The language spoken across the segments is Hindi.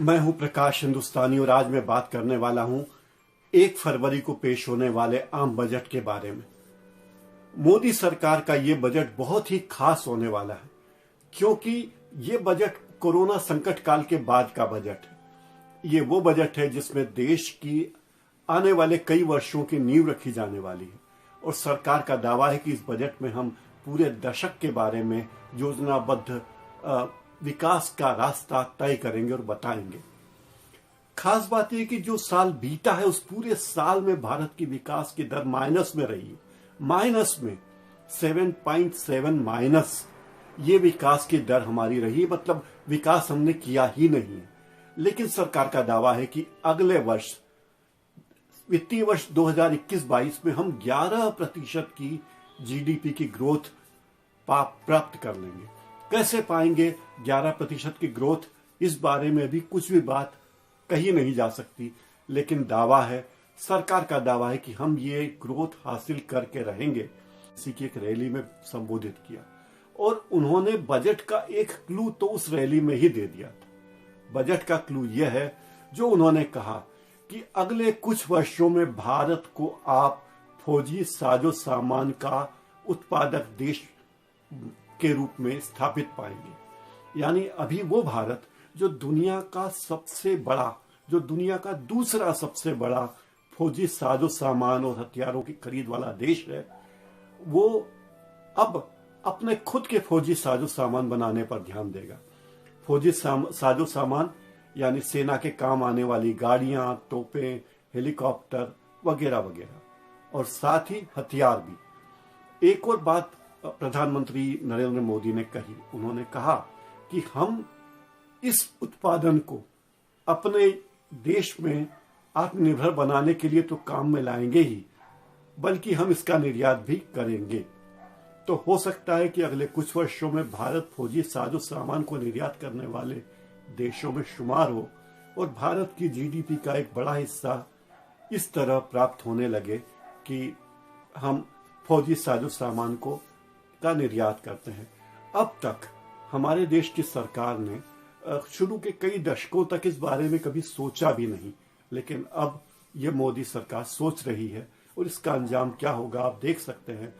मैं हूं प्रकाश हिंदुस्तानी और आज मैं बात करने वाला हूं 1 फरवरी को पेश होने वाले आम बजट के बारे में। मोदी सरकार का ये बजट बहुत ही खास होने वाला है क्योंकि ये बजट कोरोना संकट काल के बाद का बजट है। ये वो बजट है जिसमें देश की आने वाले कई वर्षों की नींव रखी जाने वाली है और सरकार का दावा है कि इस बजट में हम पूरे दशक के बारे में योजनाबद्ध विकास का रास्ता तय करेंगे और बताएंगे। खास बात यह कि जो साल बीता है उस पूरे साल में भारत की विकास की दर माइनस में रही है। माइनस में 7.7 माइनस ये विकास की दर हमारी रही, मतलब विकास हमने किया ही नहीं है। लेकिन सरकार का दावा है कि अगले वर्ष वित्तीय वर्ष 2021-22 में हम 11% की जीडीपी की ग्रोथ प्राप्त कर लेंगे। कैसे पाएंगे 11% की ग्रोथ, इस बारे में भी कुछ भी बात कही नहीं जा सकती, लेकिन दावा है, सरकार का दावा है कि हम ये ग्रोथ हासिल करके रहेंगे। इसी की एक रैली में संबोधित किया और उन्होंने बजट का एक क्लू तो उस रैली में ही दे दिया था। बजट का क्लू यह है जो उन्होंने कहा कि अगले कुछ वर्षों में भारत को आप फौजी साजो सामान का उत्पादक देश के रूप में स्थापित पाएंगे। यानी अभी वो भारत जो दुनिया का सबसे बड़ा, जो दुनिया का दूसरा सबसे बड़ा फौजी साजो सामान और हथियारों की खरीद वाला देश है, वो अब अपने खुद के फौजी साजो सामान बनाने पर ध्यान देगा। फौजी साजो सामान यानी सेना के काम आने वाली गाड़ियां, तोपें, हेलीकॉप्टर वगैरह वगैरह, और साथ ही हथियार भी। एक और बात प्रधानमंत्री नरेंद्र मोदी ने कही, उन्होंने कहा कि हम इस उत्पादन को अपने देश में आत्मनिर्भर बनाने के लिए तो काम में लाएंगे ही, बल्कि हम इसका निर्यात भी करेंगे। तो हो सकता है कि अगले कुछ वर्षों में भारत फौजी साजो सामान को निर्यात करने वाले देशों में शुमार हो और भारत की जीडीपी का एक बड़ा हिस्सा इस तरह प्राप्त होने लगे कि हम फौजी साजो सामान का निर्यात करते हैं। अब तक हमारे देश की सरकार ने शुरू के कई दशकों तक इस बारे में कभी सोचा भी नहीं, लेकिन अब ये मोदी सरकार सोच रही है और इसका अंजाम क्या होगा आप देख सकते हैं।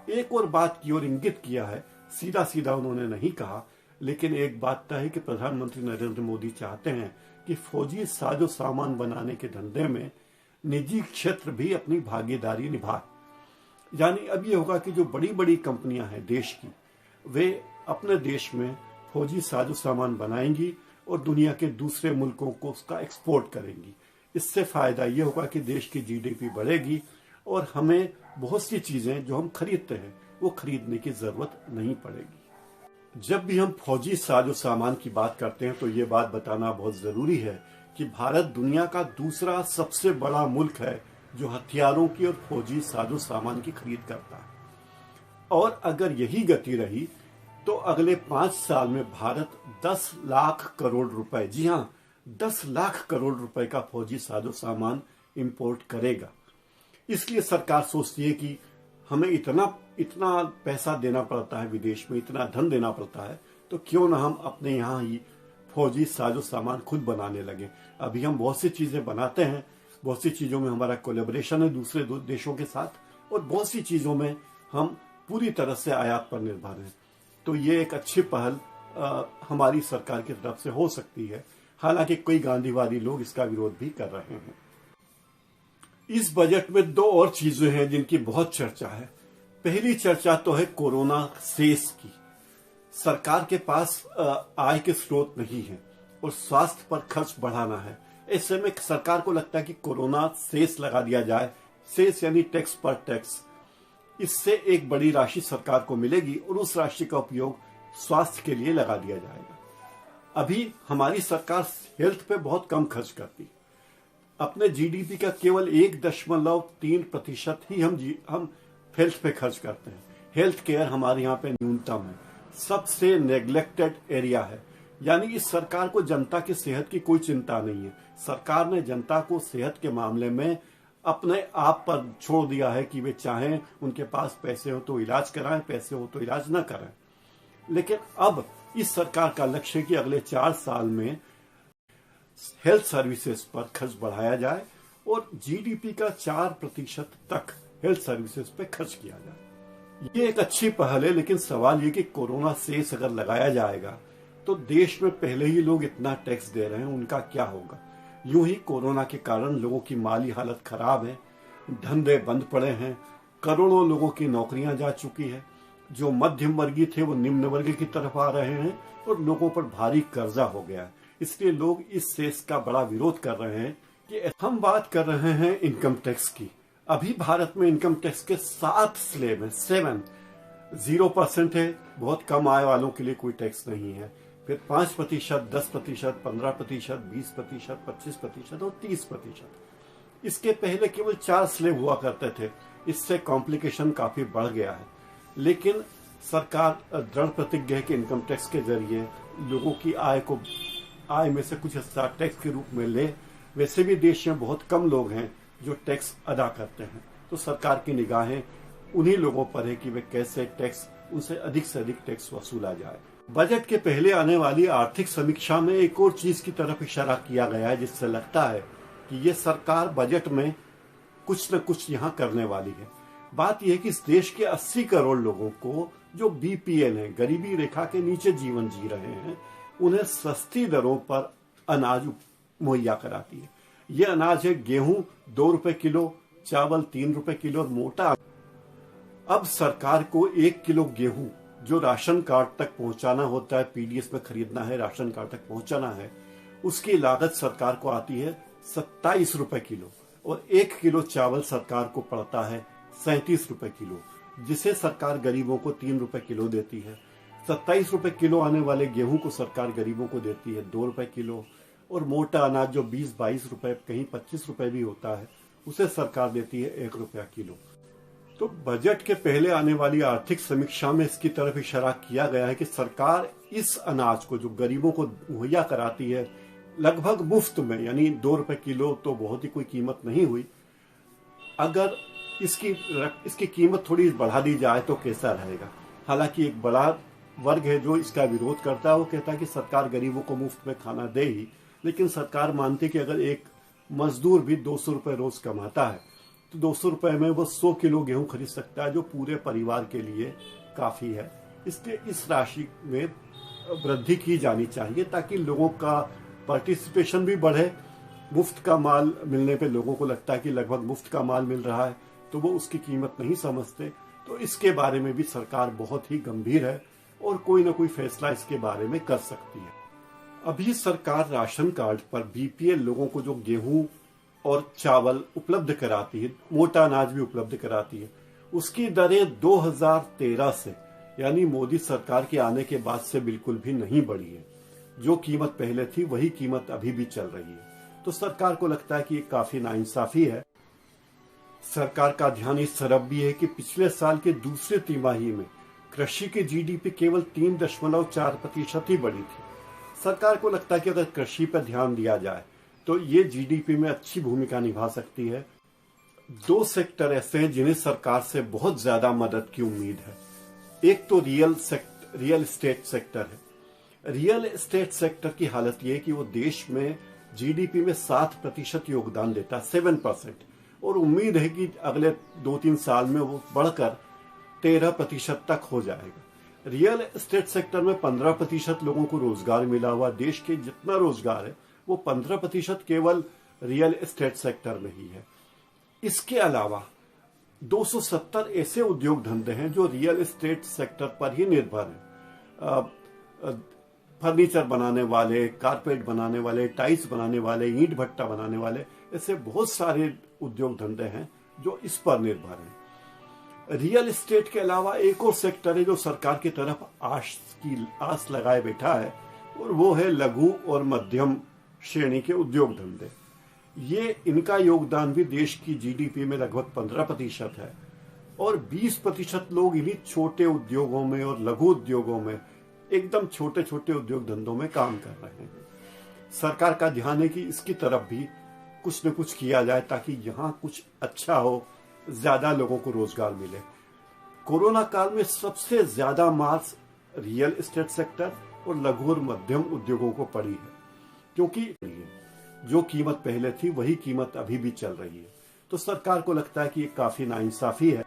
एक और बात की ओर इंगित किया है, सीधा सीधा उन्होंने नहीं कहा, लेकिन एक बात तय है कि प्रधानमंत्री नरेंद्र मोदी चाहते हैं कि फौजी साजो सामान बनाने के धंधे में निजी क्षेत्र भी अपनी भागीदारी निभाए। यानी अब ये होगा कि जो बड़ी बड़ी कंपनियां हैं देश की, वे अपने देश में फौजी साजो सामान बनाएंगी और दुनिया के दूसरे मुल्कों को उसका एक्सपोर्ट करेंगी। इससे फायदा ये होगा कि देश की जीडीपी बढ़ेगी और हमें बहुत सी चीजें जो हम खरीदते हैं वो खरीदने की जरूरत नहीं पड़ेगी। जब भी हम फौजी साजो सामान की बात करते हैं तो ये बात बताना बहुत जरूरी है कि भारत दुनिया का दूसरा सबसे बड़ा मुल्क है जो हथियारों की और फौजी साजो सामान की खरीद करता है। और अगर यही गति रही तो अगले 5 साल में भारत 10 लाख करोड़ रुपए, जी हां 10 लाख करोड़ रुपए का फौजी साजो सामान इंपोर्ट करेगा। इसलिए सरकार सोचती है कि हमें इतना पैसा देना पड़ता है विदेश में, इतना धन देना पड़ता है, तो क्यों ना हम अपने यहाँ ही फौजी साजो सामान खुद बनाने लगे। अभी हम बहुत सी चीजें बनाते हैं, बहुत सी चीजों में हमारा कोलैबोरेशन है दूसरे देशों के साथ, और बहुत सी चीजों में हम पूरी तरह से आयात पर निर्भर हैं। तो ये एक अच्छी पहल हमारी सरकार की तरफ से हो सकती है। हालांकि कई गांधीवादी लोग इसका विरोध भी कर रहे हैं। इस बजट में 2 और चीजें हैं जिनकी बहुत चर्चा है। पहली चर्चा तो है कोरोना सेस की। सरकार के पास आय के स्रोत नहीं है और स्वास्थ्य पर खर्च बढ़ाना है। ऐसे में सरकार को लगता है कि कोरोना सेस लगा दिया जाए। सेस यानी टैक्स पर टैक्स। इससे एक बड़ी राशि सरकार को मिलेगी और उस राशि का उपयोग स्वास्थ्य के लिए लगा दिया जाएगा। अभी हमारी सरकार हेल्थ पे बहुत कम खर्च करती है। अपने जीडीपी का केवल 1.3% ही हम हेल्थ पे खर्च करते हैं। हेल्थ केयर हमारे यहाँ पे न्यूनतम है, सबसे नेग्लेक्टेड एरिया है। यानी इस सरकार को जनता की सेहत की कोई चिंता नहीं है। सरकार ने जनता को सेहत के मामले में अपने आप पर छोड़ दिया है कि वे चाहें, उनके पास पैसे हो तो इलाज कराएं, पैसे हो तो इलाज न कराएं। लेकिन अब इस सरकार का लक्ष्य है कि अगले 4 साल में हेल्थ सर्विसेज पर खर्च बढ़ाया जाए और जीडीपी का 4% तक हेल्थ सर्विसेज पे खर्च किया जाए। ये एक अच्छी पहल है, लेकिन सवाल ये कि कोरोना सेस अगर लगाया जाएगा तो देश में पहले ही लोग इतना टैक्स दे रहे हैं, उनका क्या होगा। यूं ही कोरोना के कारण लोगों की माली हालत खराब है, धंधे बंद पड़े हैं, करोड़ों लोगों की नौकरियां जा चुकी है, जो मध्यम वर्गीय थे वो निम्न वर्गीय की तरफ आ रहे हैं और लोगों पर भारी कर्जा हो गया है। इसलिए लोग इस सेस का बड़ा विरोध कर रहे हैं। कि हम बात कर रहे हैं इनकम टैक्स की। अभी भारत में इनकम टैक्स के 7 स्लैब हैं, 7। 0% है, बहुत कम आय वालों के लिए कोई टैक्स नहीं है। फिर 5%, 10%, 15%, 20%, 25% और 30%। इसके पहले केवल 4 स्लैब हुआ करते थे। इससे कॉम्प्लिकेशन काफी बढ़ गया है, लेकिन सरकार दृढ़ प्रतिज्ञ है कि इनकम टैक्स के जरिए लोगों की आय में से कुछ हिस्सा टैक्स के रूप में ले। वैसे भी देश में बहुत कम लोग हैं जो टैक्स अदा करते हैं, तो सरकार की निगाहें उन्हीं लोगों पर है कि वे कैसे टैक्स, उनसे अधिक से अधिक टैक्स वसूला जाए। बजट के पहले आने वाली आर्थिक समीक्षा में एक और चीज की तरफ इशारा किया गया है, जिससे लगता है कि ये सरकार बजट में कुछ न कुछ यहाँ करने वाली है। बात यह है कि इस देश के 80 करोड़ लोगों को जो बीपीएल है, गरीबी रेखा के नीचे जीवन जी रहे हैं, उन्हें सस्ती दरों पर अनाज मुहैया कराती है। ये अनाज है गेहूं 2 रुपए किलो, चावल 3 रुपए किलो और मोटा। अब सरकार को 1 किलो गेहूं जो राशन कार्ड तक पहुंचाना होता है, पीडीएस में खरीदना है, राशन कार्ड तक पहुंचाना है, उसकी लागत सरकार को आती है 27 रुपए किलो और 1 किलो चावल सरकार को पड़ता है 37 रुपए किलो, जिसे सरकार गरीबों को 3 रुपए किलो देती है। 27 रुपए किलो आने वाले गेहूं को सरकार गरीबों को देती है 2 रुपए किलो और मोटा अनाज जो 20-22 रुपए, कहीं 25 रुपए भी होता है, उसे सरकार देती है 1 रुपया किलो। तो बजट के पहले आने वाली आर्थिक समीक्षा में इसकी तरफ इशारा किया गया है कि सरकार इस अनाज को जो गरीबों को मुहैया कराती है लगभग मुफ्त में, यानी 2 रुपए किलो तो बहुत ही कोई कीमत नहीं हुई, अगर इसकी कीमत थोड़ी बढ़ा दी जाए तो कैसा रहेगा। हालांकि एक बड़ा वर्ग है जो इसका विरोध करता है, वो कहता है कि सरकार गरीबों को मुफ्त में खाना दे ही, लेकिन सरकार मानती है कि अगर एक मजदूर भी 200 रुपए रोज कमाता है तो 200 रुपए में वो 100 किलो गेहूं खरीद सकता है, जो पूरे परिवार के लिए काफी है। इसलिए इस राशि में वृद्धि की जानी चाहिए ताकि लोगों का पार्टिसिपेशन भी बढ़े। मुफ्त का माल मिलने पे लोगों को लगता है कि लगभग मुफ्त का माल मिल रहा है, तो वो उसकी कीमत नहीं समझते। तो इसके बारे में भी सरकार बहुत ही गंभीर है और कोई ना कोई फैसला इसके बारे में कर सकती है। अभी सरकार राशन कार्ड पर बीपीएल लोगों को जो गेहूं और चावल उपलब्ध कराती है, मोटा अनाज भी उपलब्ध कराती है, उसकी दरें 2013 से, यानी मोदी सरकार के आने के बाद से बिल्कुल भी नहीं बढ़ी है। जो कीमत पहले थी वही कीमत अभी भी चल रही है। तो सरकार को लगता है कि ये काफी नाइंसाफी है। सरकार का ध्यान इस तरफ भी है कि पिछले साल के दूसरे तिमाही में कृषि की जीडीपी केवल 3.4% ही बढ़ी थी। सरकार को लगता है कि अगर कृषि पर ध्यान दिया जाए तो ये जीडीपी में अच्छी भूमिका निभा सकती है। 2 सेक्टर ऐसे हैं जिन्हें सरकार से बहुत ज्यादा मदद की उम्मीद है। एक तो रियल एस्टेट सेक्टर है। रियल एस्टेट सेक्टर की हालत यह है कि वो देश में जीडीपी में 7% योगदान देता है, 7%, और उम्मीद है कि अगले 2-3 साल में वो बढ़कर 13% तक हो जाएगा। रियल एस्टेट सेक्टर में 15% लोगों को रोजगार मिला हुआ। देश के जितना रोजगार है वो 15% केवल रियल एस्टेट सेक्टर में ही है। इसके अलावा 270 ऐसे उद्योग धंधे हैं जो रियल एस्टेट सेक्टर पर ही निर्भर हैं। फर्नीचर बनाने वाले, कारपेट बनाने वाले, टाइल्स बनाने वाले, ईंट भट्टा बनाने वाले, ऐसे बहुत सारे उद्योग धंधे हैं जो इस पर निर्भर हैं। रियल एस्टेट के अलावा एक और सेक्टर है जो सरकार की तरफ आस लगाए बैठा है, और वो है लघु और मध्यम श्रेणी के उद्योग धंधे। ये इनका योगदान भी देश की जीडीपी में लगभग 15% है, और 20% लोग इन्हीं छोटे उद्योगों में और लघु उद्योगों में, एकदम छोटे छोटे उद्योग धंधों में काम कर रहे हैं। सरकार का ध्यान है कि इसकी तरफ भी कुछ न कुछ किया जाए ताकि यहाँ कुछ अच्छा हो, ज्यादा लोगों को रोजगार मिले। कोरोना काल में सबसे ज्यादा मार रियल एस्टेट सेक्टर और लघु और मध्यम उद्योगों को पड़ी है, क्योंकि जो कीमत पहले थी वही कीमत अभी भी चल रही है। तो सरकार को लगता है कि ये काफी नाइंसाफी है।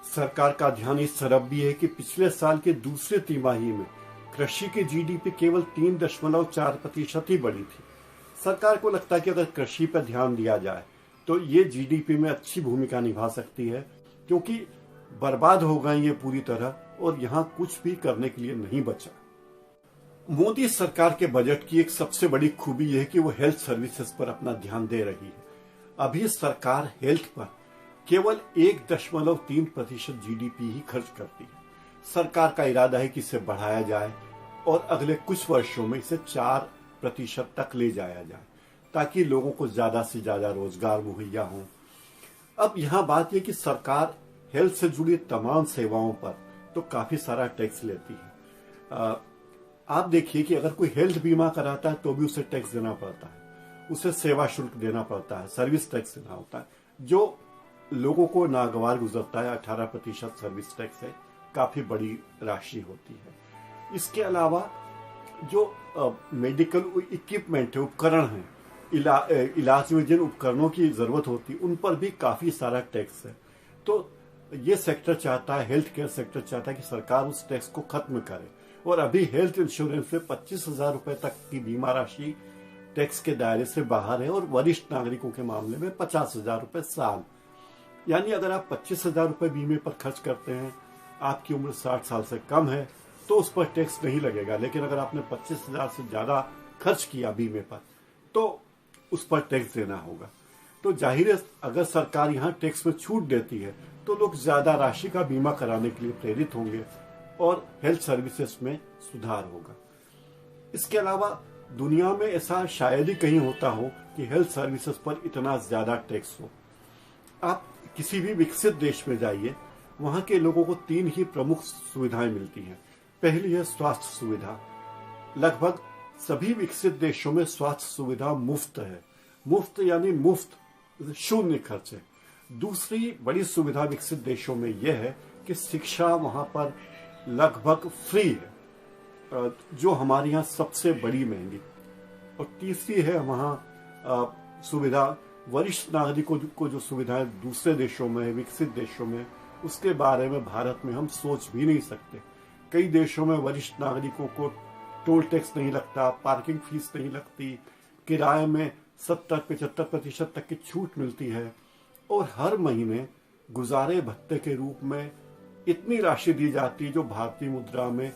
सरकार का ध्यान इस तरफ भी है कि पिछले साल के दूसरे तिमाही में कृषि की जीडीपी केवल 3.4% ही बढ़ी थी। सरकार को लगता है कि अगर कृषि पर ध्यान दिया जाए तो ये जीडीपी में अच्छी भूमिका निभा सकती है, क्योंकि बर्बाद हो गए ये पूरी तरह और यहाँ कुछ भी करने के लिए नहीं बचा। मोदी सरकार के बजट की एक सबसे बड़ी खूबी यह है कि वो हेल्थ सर्विसेज पर अपना ध्यान दे रही है। अभी सरकार हेल्थ पर केवल 1.3% जीडीपी ही खर्च करती है। सरकार का इरादा है कि इसे बढ़ाया जाए और अगले कुछ वर्षों में इसे 4% तक ले जाया जाए, ताकि लोगों को ज्यादा से ज्यादा रोजगार मुहैया हो। अब यहाँ बात यह कि सरकार हेल्थ से जुड़ी तमाम सेवाओं पर तो काफी सारा टैक्स लेती है। आप देखिए कि अगर कोई हेल्थ बीमा कराता है तो भी उसे टैक्स देना पड़ता है, उसे सेवा शुल्क देना पड़ता है, सर्विस टैक्स देना होता है, जो लोगों को नागवार गुजरता है। 18% सर्विस टैक्स है, काफी बड़ी राशि होती है। इसके अलावा जो मेडिकल इक्विपमेंट है, उपकरण है, इलाज में जिन उपकरणों की जरूरत होती है उन पर भी काफी सारा टैक्स है। तो ये सेक्टर चाहता है, हेल्थ केयर सेक्टर चाहता है कि सरकार उस टैक्स को खत्म करे। और अभी हेल्थ इंश्योरेंस में 25,000 रुपए तक की बीमा राशि टैक्स के दायरे से बाहर है और वरिष्ठ नागरिकों के मामले में 50,000 रुपए साल। यानी अगर आप 25,000 रुपए बीमे पर खर्च करते हैं, आपकी उम्र 60 साल से कम है, तो उस पर टैक्स नहीं लगेगा। लेकिन अगर आपने 25,000 से ज्यादा खर्च किया बीमे पर तो उस पर टैक्स देना होगा। तो जाहिर है अगर सरकार यहाँ टैक्स में छूट देती है तो लोग ज्यादा राशि का बीमा कराने के लिए प्रेरित होंगे और हेल्थ सर्विसेज में सुधार होगा। इसके अलावा दुनिया में ऐसा शायद ही कहीं होता हो कि हेल्थ सर्विसेज पर इतना ज्यादा टैक्स हो। आप किसी भी विकसित देश में जाइए, वहां के लोगों को 3 ही प्रमुख सुविधाएं मिलती हैं। पहली है स्वास्थ्य सुविधा। लगभग सभी विकसित देशों में स्वास्थ्य सुविधा मुफ्त है। मुफ्त यानी मुफ्त, शून्य खर्च है। दूसरी बड़ी सुविधा विकसित देशों में यह है कि शिक्षा वहां पर लगभग फ्री है, जो हमारे यहाँ सबसे बड़ी महंगी। और तीसरी है वहां सुविधा वरिष्ठ नागरिकों को जो सुविधाएं दूसरे देशों में, विकसित देशों में, उसके बारे में भारत में हम सोच भी नहीं सकते। कई देशों में वरिष्ठ नागरिकों को टोल टैक्स नहीं लगता, पार्किंग फीस नहीं लगती, किराए में 70-75% तक की छूट मिलती है और हर महीने गुजारे भत्ते के रूप में इतनी राशि दी जाती है जो भारतीय मुद्रा में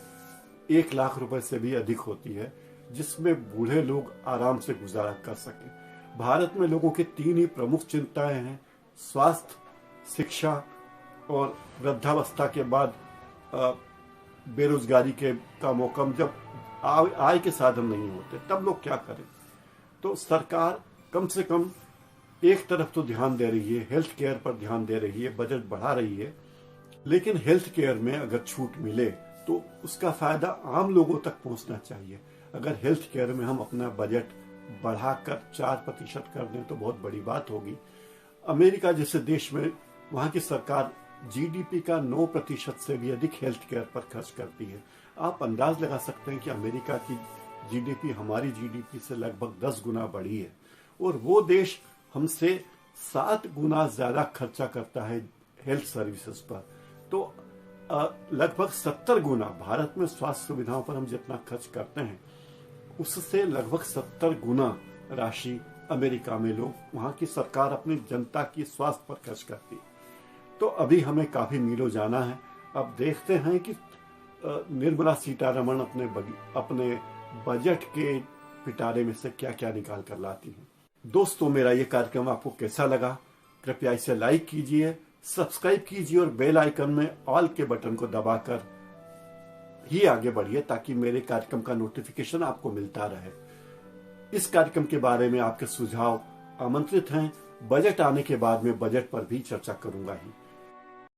1 लाख रुपए से भी अधिक होती है, जिसमें बूढ़े लोग आराम से गुजारा कर सकें। भारत में लोगों की 3 ही प्रमुख चिंताएं हैं: स्वास्थ्य, शिक्षा और वृद्धावस्था के बाद बेरोजगारी का मौका। जब आय के साधन नहीं होते तब लोग क्या करें? तो सरकार कम से कम एक तरफ तो ध्यान दे रही है, हेल्थ केयर पर ध्यान दे रही है, बजट बढ़ा रही है, लेकिन हेल्थ केयर में अगर छूट मिले तो उसका फायदा आम लोगों तक पहुंचना चाहिए। अगर हेल्थ केयर में हम अपना बजट बढ़ाकर 4% कर दें तो बहुत बड़ी बात होगी। अमेरिका जैसे देश में वहां की सरकार जीडीपी का 9% से भी अधिक हेल्थ केयर पर खर्च करती है। आप अंदाज लगा सकते हैं कि अमेरिका की जीडीपी हमारी जीडीपी से लगभग 10 गुना बढ़ी है और वो देश हमसे 7 गुना ज्यादा खर्चा करता है हेल्थ सर्विसेज पर। तो लगभग 70 गुना भारत में स्वास्थ्य सुविधाओं पर हम जितना खर्च करते हैं उससे लगभग 70 गुना राशि अमेरिका में लोग, वहां की सरकार अपनी जनता की स्वास्थ्य पर खर्च करती है। तो अभी हमें काफी मीलों जाना है। अब देखते हैं कि निर्मला सीतारमण अपने बजट के पिटारे में से क्या क्या निकाल कर लाती हैं। दोस्तों, मेरा ये कार्यक्रम आपको कैसा लगा? कृपया इसे लाइक कीजिए, सब्सक्राइब कीजिए और बेल आइकन में ऑल के बटन को दबाकर ही आगे बढ़िए ताकि मेरे कार्यक्रम का नोटिफिकेशन आपको मिलता रहे। इस कार्यक्रम के बारे में आपके सुझाव आमंत्रित हैं। बजट आने के बाद में बजट पर भी चर्चा करूंगा ही।